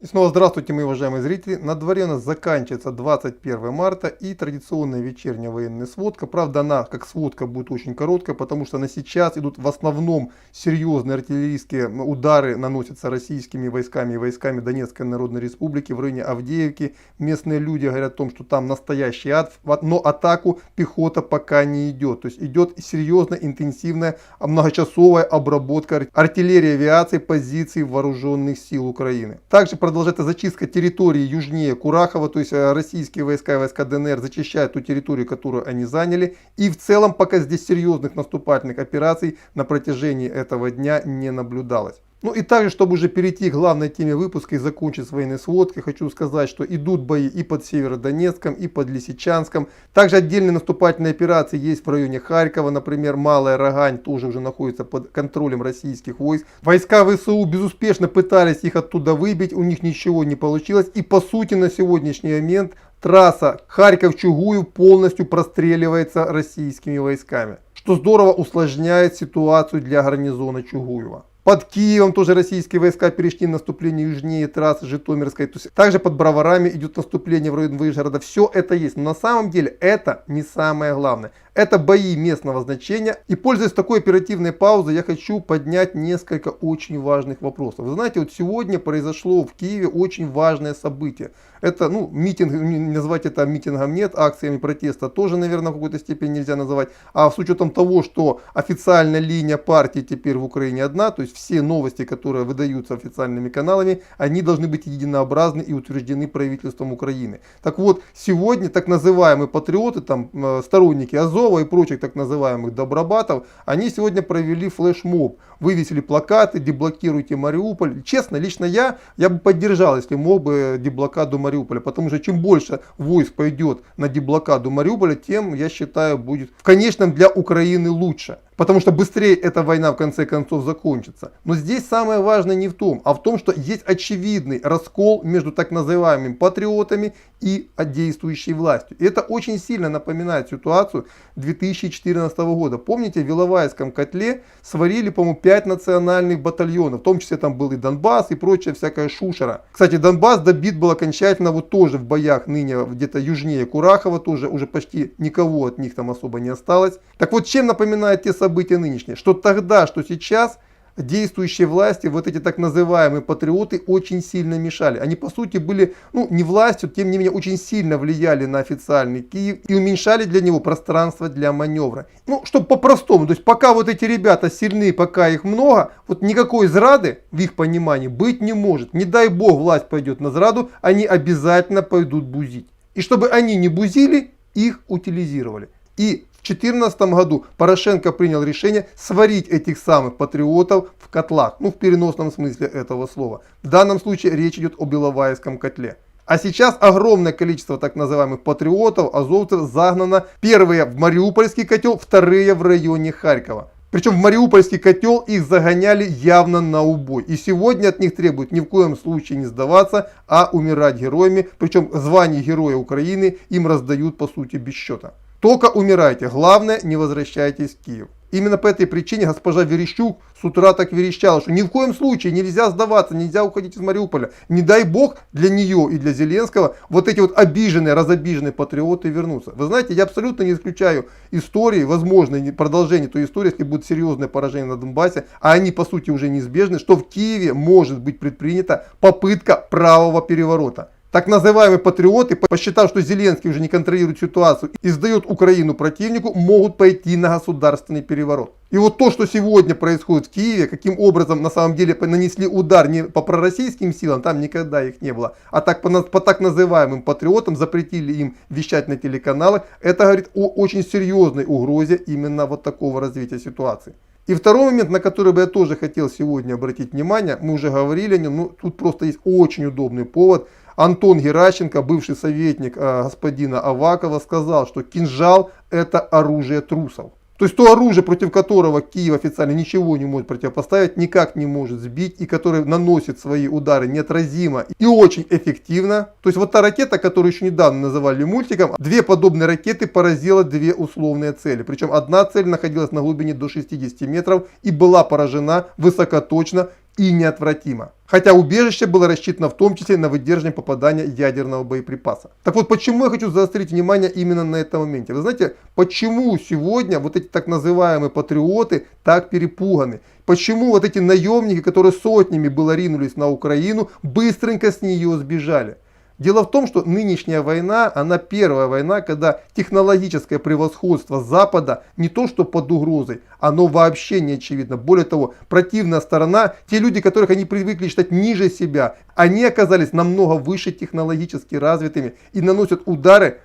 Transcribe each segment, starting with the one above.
И снова здравствуйте, мои уважаемые зрители. На дворе у нас заканчивается 21 марта и традиционная вечерняя военная сводка. Правда, она как сводка будет очень короткая, потому что на сейчас идут в основном серьезные артиллерийские удары, наносятся российскими войсками и войсками Донецкой Народной Республики в районе Авдеевки. Местные люди говорят о том, что там настоящий ад, но атаку пехота пока не идет. То есть идет серьезная, интенсивная, многочасовая обработка артиллерии, авиации, позиций вооруженных сил Украины. Также продолжается зачистка территории южнее Курахова, то есть российские войска и войска ДНР зачищают ту территорию, которую они заняли. И в целом пока здесь серьезных наступательных операций на протяжении этого дня не наблюдалось. Ну и также, чтобы уже перейти к главной теме выпуска и закончить с военной сводкой, хочу сказать, что идут бои и под Северодонецком, и под Лисичанском. Также отдельные наступательные операции есть в районе Харькова, например, Малая Рогань тоже уже находится под контролем российских войск. Войска ВСУ безуспешно пытались их оттуда выбить, у них ничего не получилось. И по сути на сегодняшний момент трасса Харьков-Чугуев полностью простреливается российскими войсками, что здорово усложняет ситуацию для гарнизона Чугуева. Под Киевом тоже российские войска перешли в наступление южнее трассы Житомирской. То есть также под Броварами идет наступление в район Вышгорода. Все это есть. Но на самом деле это не самое главное. Это бои местного значения. И пользуясь такой оперативной паузой, я хочу поднять несколько очень важных вопросов. Вы знаете, вот сегодня произошло в Киеве очень важное событие. Это, митинг, назвать это митингом нет, акциями протеста тоже, наверное, в какой-то степени нельзя называть. А с учетом того, что официальная линия партии теперь в Украине одна, то есть все новости, которые выдаются официальными каналами, они должны быть единообразны и утверждены правительством Украины. Так вот, сегодня так называемые патриоты, там, сторонники Азова и прочих так называемых добробатов, они сегодня провели флешмоб, вывесили плакаты «Деблокируйте Мариуполь». Честно, лично я бы поддержал, если мог бы деблокаду Мариуполя, потому что чем больше войск пойдет на деблокаду Мариуполя, тем, я считаю, будет в конечном для Украины лучше. Потому что быстрее эта война в конце концов закончится. Но здесь самое важное не в том, а в том, что есть очевидный раскол между так называемыми патриотами и действующей властью. И это очень сильно напоминает ситуацию 2014 года. Помните, в Иловайском котле сварили, по-моему, 5 национальных батальонов. В том числе там был и Донбасс и прочая всякая шушера. Кстати, Донбасс добит был окончательно вот тоже в боях ныне где-то южнее Курахова. Тоже уже почти никого от них там особо не осталось. Так вот, чем напоминает те события нынешние? Что тогда, что сейчас действующие власти, вот эти так называемые патриоты, очень сильно мешали. Они по сути были, не властью, тем не менее очень сильно влияли на официальный Киев и уменьшали для него пространство для маневра. Чтобы по-простому, то есть пока вот эти ребята сильны, пока их много, вот никакой зрады в их понимании быть не может. Не дай бог власть пойдет на зраду, они обязательно пойдут бузить. И чтобы они не бузили, их утилизировали. И в 2014 году Порошенко принял решение сварить этих самых патриотов в котлах. В переносном смысле этого слова. В данном случае речь идет об Иловайском котле. А сейчас огромное количество так называемых патриотов, азовцев загнано. Первые в Мариупольский котел, вторые в районе Харькова. Причем в Мариупольский котел их загоняли явно на убой. И сегодня от них требуют ни в коем случае не сдаваться, а умирать героями. Причем звание Героя Украины им раздают по сути без счета. Только умирайте, главное не возвращайтесь в Киев. Именно по этой причине госпожа Верещук с утра так верещала, что ни в коем случае нельзя сдаваться, нельзя уходить из Мариуполя. Не дай бог для нее и для Зеленского вот эти вот обиженные, разобиженные патриоты вернутся. Вы знаете, я абсолютно не исключаю истории, возможно, продолжение той истории, если будет серьезное поражение на Донбассе, а они по сути уже неизбежны, что в Киеве может быть предпринята попытка правого переворота. Так называемые патриоты, посчитав, что Зеленский уже не контролирует ситуацию и сдает Украину противнику, могут пойти на государственный переворот. И вот то, что сегодня происходит в Киеве, каким образом на самом деле нанесли удар не по пророссийским силам, там никогда их не было, а так по так называемым патриотам, запретили им вещать на телеканалах, это говорит о очень серьезной угрозе именно вот такого развития ситуации. И второй момент, на который бы я тоже хотел сегодня обратить внимание, мы уже говорили о нем, но тут просто есть очень удобный повод. Антон Геращенко, бывший советник господина Авакова, сказал, что кинжал – это оружие трусов. То есть то оружие, против которого Киев официально ничего не может противопоставить, никак не может сбить, и которое наносит свои удары неотразимо и очень эффективно. То есть вот та ракета, которую еще недавно называли мультиком, две подобные ракеты поразила две условные цели. Причем одна цель находилась на глубине до 60 метров и была поражена высокоточно и неотвратимо. Хотя убежище было рассчитано в том числе на выдержание попадания ядерного боеприпаса. Так вот, почему я хочу заострить внимание именно на этом моменте? Вы знаете, почему сегодня вот эти так называемые патриоты так перепуганы? Почему вот эти наемники, которые сотнями было ринулись на Украину, быстренько с нее сбежали? Дело в том, что нынешняя война, она первая война, когда технологическое превосходство Запада не то что под угрозой, оно вообще не очевидно. Более того, противная сторона, те люди, которых они привыкли считать ниже себя, они оказались намного выше технологически развитыми и наносят удары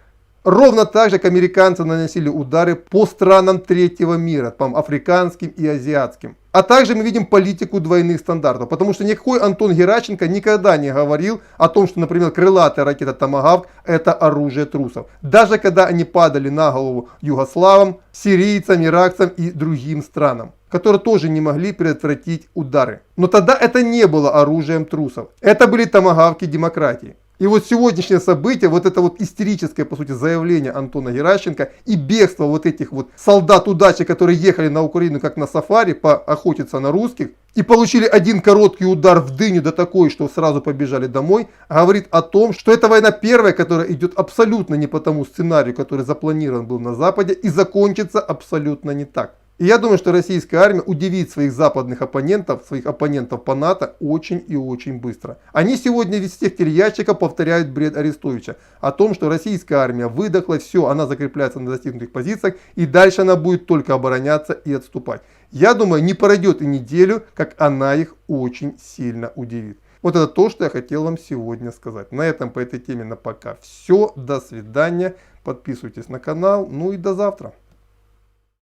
ровно так же, как американцы наносили удары по странам третьего мира, по африканским и азиатским. А также мы видим политику двойных стандартов, потому что никакой Антон Геращенко никогда не говорил о том, что, например, крылатая ракета Томагавк – это оружие трусов. Даже когда они падали на голову югославам, сирийцам, иракцам и другим странам, которые тоже не могли предотвратить удары. Но тогда это не было оружием трусов. Это были томагавки демократии. И вот сегодняшнее событие, вот это вот истерическое, по сути, заявление Антона Геращенко и бегство вот этих вот солдат удачи, которые ехали на Украину как на сафари поохотиться на русских и получили один короткий удар в дыню, да такой, что сразу побежали домой, говорит о том, что эта война первая, которая идет абсолютно не по тому сценарию, который запланирован был на Западе, и закончится абсолютно не так. И я думаю, что российская армия удивит своих западных оппонентов, своих оппонентов по НАТО очень и очень быстро. Они сегодня из всех телеящиков повторяют бред Арестовича о том, что российская армия выдохла, все, она закрепляется на достигнутых позициях и дальше она будет только обороняться и отступать. Я думаю, не пройдет и неделю, как она их очень сильно удивит. Вот это то, что я хотел вам сегодня сказать. На этом по этой теме на пока все. До свидания. Подписывайтесь на канал. Ну и до завтра.